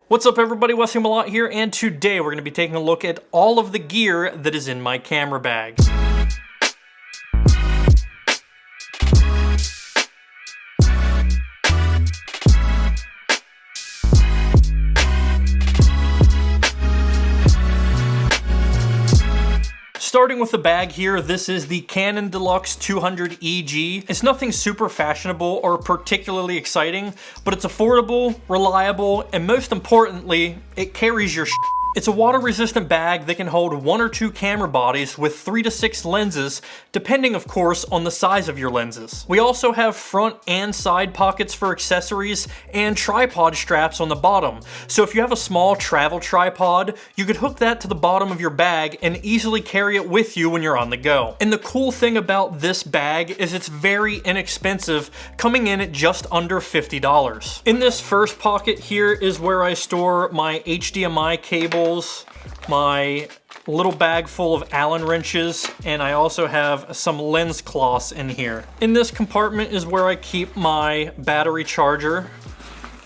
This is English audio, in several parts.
What's up everybody, Wesley Malott here, and today we're going to be taking a look at all of the gear that is in my camera bag. Starting with the bag here, this is the Canon Deluxe 200 EG. It's nothing super fashionable or particularly exciting, but it's affordable, reliable, and most importantly, it carries your shit. It's a water-resistant bag that can hold 1 or 2 camera bodies with 3 to 6 lenses, depending of course on the size of your lenses. We also have front and side pockets for accessories and tripod straps on the bottom. So if you have a small travel tripod, you could hook that to the bottom of your bag and easily carry it with you when you're on the go. And the cool thing about this bag is it's very inexpensive, coming in at just under $50. In this first pocket here is where I store my HDMI cables, my little bag full of Allen wrenches, and I also have some lens cloths in here. In this compartment is where I keep my battery charger,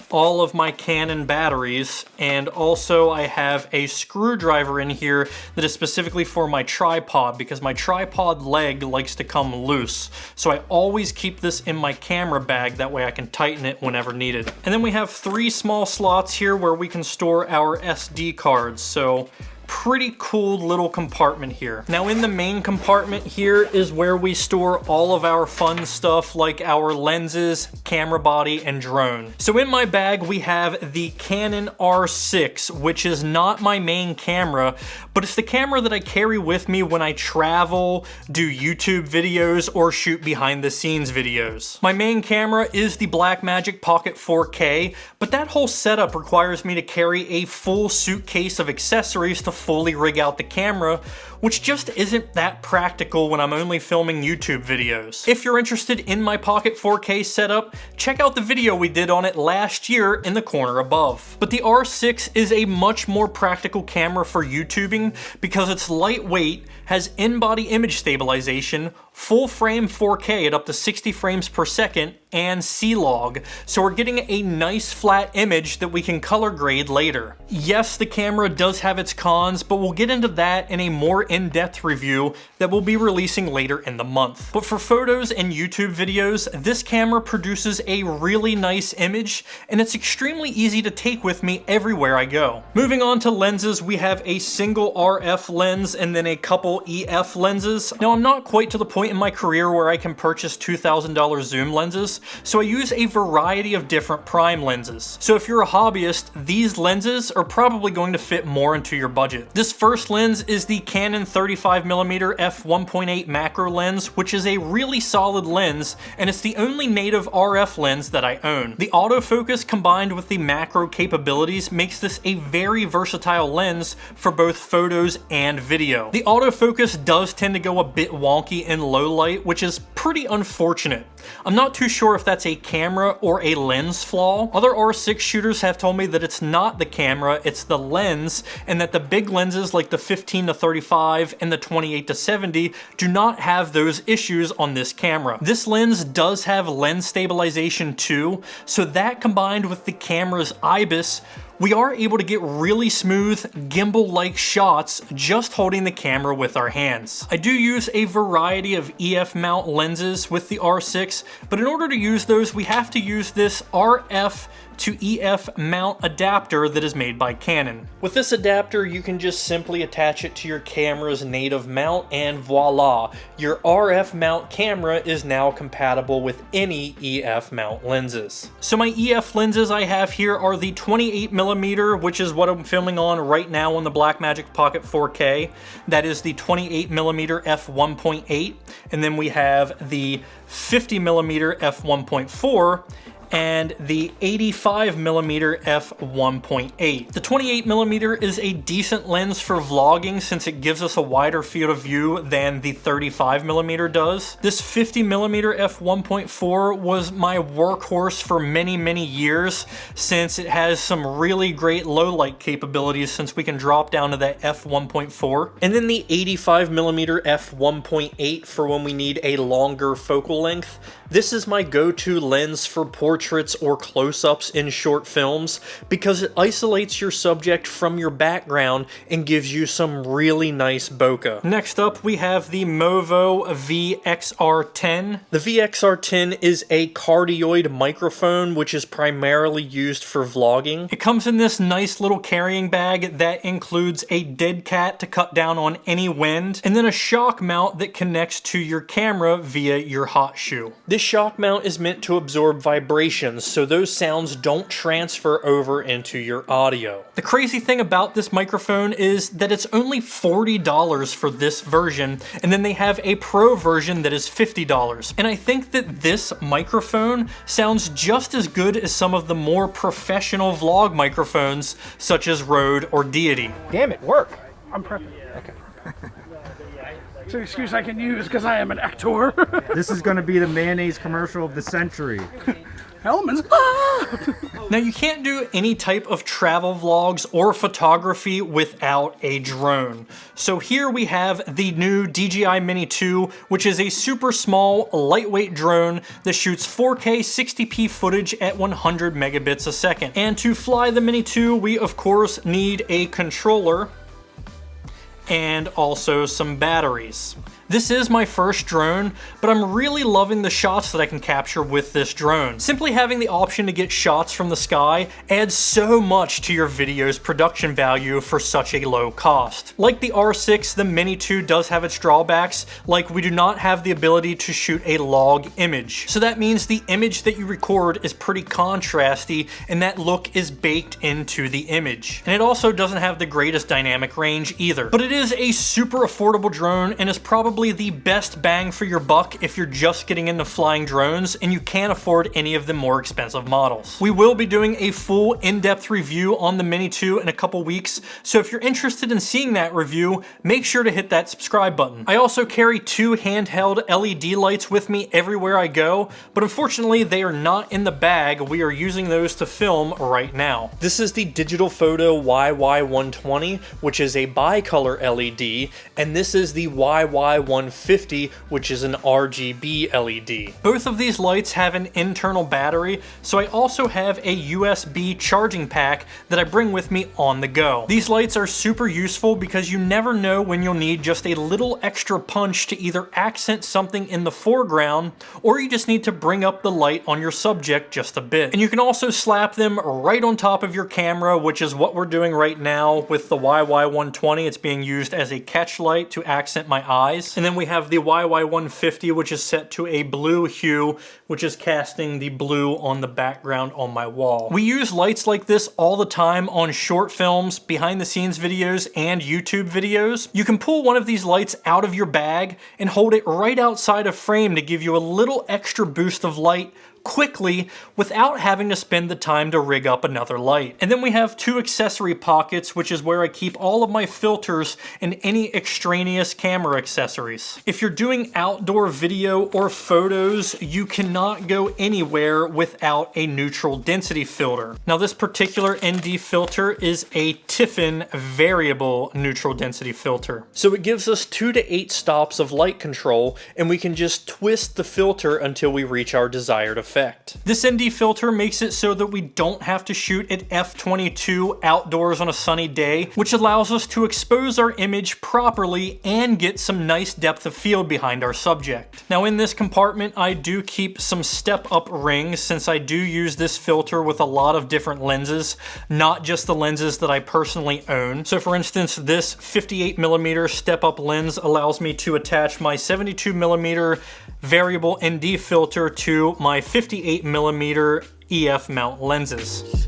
all of my Canon batteries, and also I have a screwdriver in here that is specifically for my tripod because my tripod leg likes to come loose. So I always keep this in my camera bag, that way I can tighten it whenever needed. And then we have 3 small slots here where we can store our SD cards. So pretty cool little compartment here. Now in the main compartment here is where we store all of our fun stuff like our lenses, camera body, and drone. So in my bag we have the Canon R6, which is not my main camera, but it's the camera that I carry with me when I travel, do YouTube videos, or shoot behind the scenes videos. My main camera is the Blackmagic Pocket 4K, but that whole setup requires me to carry a full suitcase of accessories to fully rig out the camera, which just isn't that practical when I'm only filming YouTube videos. If you're interested in my Pocket 4K setup, check out the video we did on it last year in the corner above. But the R6 is a much more practical camera for YouTubing because it's lightweight, has in-body image stabilization, full frame 4K at up to 60 frames per second, and C-Log, so we're getting a nice flat image that we can color grade later. Yes, the camera does have its cons, but we'll get into that in a more in-depth review that we'll be releasing later in the month. But for photos and YouTube videos, this camera produces a really nice image, and it's extremely easy to take with me everywhere I go. Moving on to lenses, we have a single RF lens and then a couple EF lenses. Now I'm not quite to the point in my career where I can purchase $2,000 zoom lenses, so I use a variety of different prime lenses. So if you're a hobbyist, these lenses are probably going to fit more into your budget. This first lens is the Canon 35mm f1.8 macro lens, which is a really solid lens, and it's the only native RF lens that I own. The autofocus combined with the macro capabilities makes this a very versatile lens for both photos and video. The autofocus does tend to go a bit wonky in low light, which is pretty unfortunate. I'm not too sure if that's a camera or a lens flaw. Other R6 shooters have told me that it's not the camera, it's the lens, and that the big lenses like the 15 to 35 and the 28 to 70 do not have those issues on this camera. This lens does have lens stabilization too, so that combined with the camera's IBIS, we are able to get really smooth, gimbal-like shots just holding the camera with our hands. I do use a variety of EF mount lenses with the R6, but in order to use those, we have to use this RF to EF mount adapter that is made by Canon. With this adapter, you can just simply attach it to your camera's native mount and voila, your RF mount camera is now compatible with any EF mount lenses. So my EF lenses I have here are the 28mm, which is what I'm filming on right now on the Blackmagic Pocket 4K. That is the 28mm f1.8, and then we have the 50mm f1.4, and the 85mm f1.8. The 28mm is a decent lens for vlogging since it gives us a wider field of view than the 35mm does. This 50mm f1.4 was my workhorse for many years since it has some really great low light capabilities since we can drop down to that f1.4. And then the 85mm f1.8 for when we need a longer focal length. This is my go-to lens for portrait portraits or close-ups in short films because it isolates your subject from your background and gives you some really nice bokeh. Next up, we have the Movo VXR10. The VXR10 is a cardioid microphone, which is primarily used for vlogging. It comes in this nice little carrying bag that includes a dead cat to cut down on any wind, and then a shock mount that connects to your camera via your hot shoe. This shock mount is meant to absorb vibrations, so those sounds don't transfer over into your audio. The crazy thing about this microphone is that it's only $40 for this version, and then they have a Pro version that is $50. And I think that this microphone sounds just as good as some of the more professional vlog microphones, such as Rode or Deity. Damn it, work! I'm prepping. Okay. It's an excuse I can use because I am an actor. This is going to be the mayonnaise commercial of the century. Hellman's. Now, you can't do any type of travel vlogs or photography without a drone. So here we have the new DJI Mini 2, which is a super small, lightweight drone that shoots 4K 60p footage at 100 megabits a second. And to fly the Mini 2, we of course need a controller and also some batteries. This is my first drone, but I'm really loving the shots that I can capture with this drone. Simply having the option to get shots from the sky adds so much to your video's production value for such a low cost. Like the R6, the Mini 2 does have its drawbacks, like we do not have the ability to shoot a log image. So that means the image that you record is pretty contrasty, and that look is baked into the image. And it also doesn't have the greatest dynamic range either. But it is a super affordable drone and is probably the best bang for your buck if you're just getting into flying drones and you can't afford any of the more expensive models. We will be doing a full in-depth review on the Mini 2 in a couple weeks, so if you're interested in seeing that review, make sure to hit that subscribe button. I also carry 2 handheld LED lights with me everywhere I go, but unfortunately they are not in the bag. We are using those to film right now. This is the Digital Photo YY120, which is a bicolor LED, and this is the YY150, which is an RGB LED. Both of these lights have an internal battery, so I also have a USB charging pack that I bring with me on the go. These lights are super useful because you never know when you'll need just a little extra punch to either accent something in the foreground, or you just need to bring up the light on your subject just a bit. And you can also slap them right on top of your camera, which is what we're doing right now with the YY120. It's being used as a catch light to accent my eyes. And then we have the YY150, which is set to a blue hue, which is casting the blue on the background on my wall. We use lights like this all the time on short films, behind the scenes videos, and YouTube videos. You can pull one of these lights out of your bag and hold it right outside of frame to give you a little extra boost of light quickly without having to spend the time to rig up another light. And then we have 2 accessory pockets, which is where I keep all of my filters and any extraneous camera accessories. If you're doing outdoor video or photos, you cannot go anywhere without a neutral density filter. Now this particular ND filter is a Tiffin variable neutral density filter. So it gives us 2 to 8 stops of light control, and we can just twist the filter until we reach our desired effect. This ND filter makes it so that we don't have to shoot at f/22 outdoors on a sunny day, which allows us to expose our image properly and get some nice depth of field behind our subject. Now in this compartment, I do keep some step-up rings since I do use this filter with a lot of different lenses, not just the lenses that I personally own. So for instance, this 58mm step-up lens allows me to attach my 72mm variable ND filter to my 58mm EF mount lenses.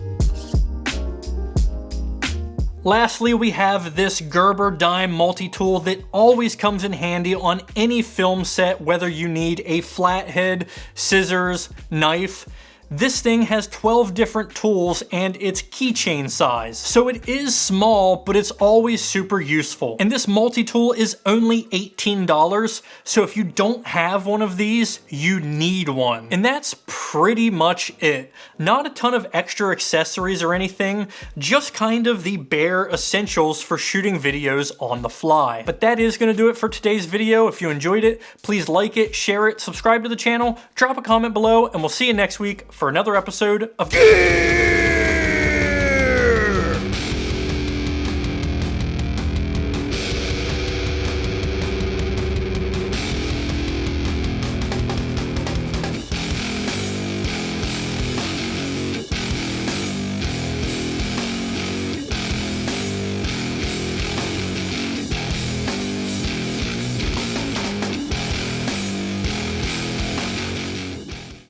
Lastly, we have this Gerber dime multi-tool that always comes in handy on any film set, whether you need a flathead, scissors, knife. This thing has 12 different tools and it's keychain size. So it is small, but it's always super useful. And this multi-tool is only $18. So if you don't have one of these, you need one. And that's pretty much it. Not a ton of extra accessories or anything, just kind of the bare essentials for shooting videos on the fly. But that is gonna do it for today's video. If you enjoyed it, please like it, share it, subscribe to the channel, drop a comment below, and we'll see you next week for another episode of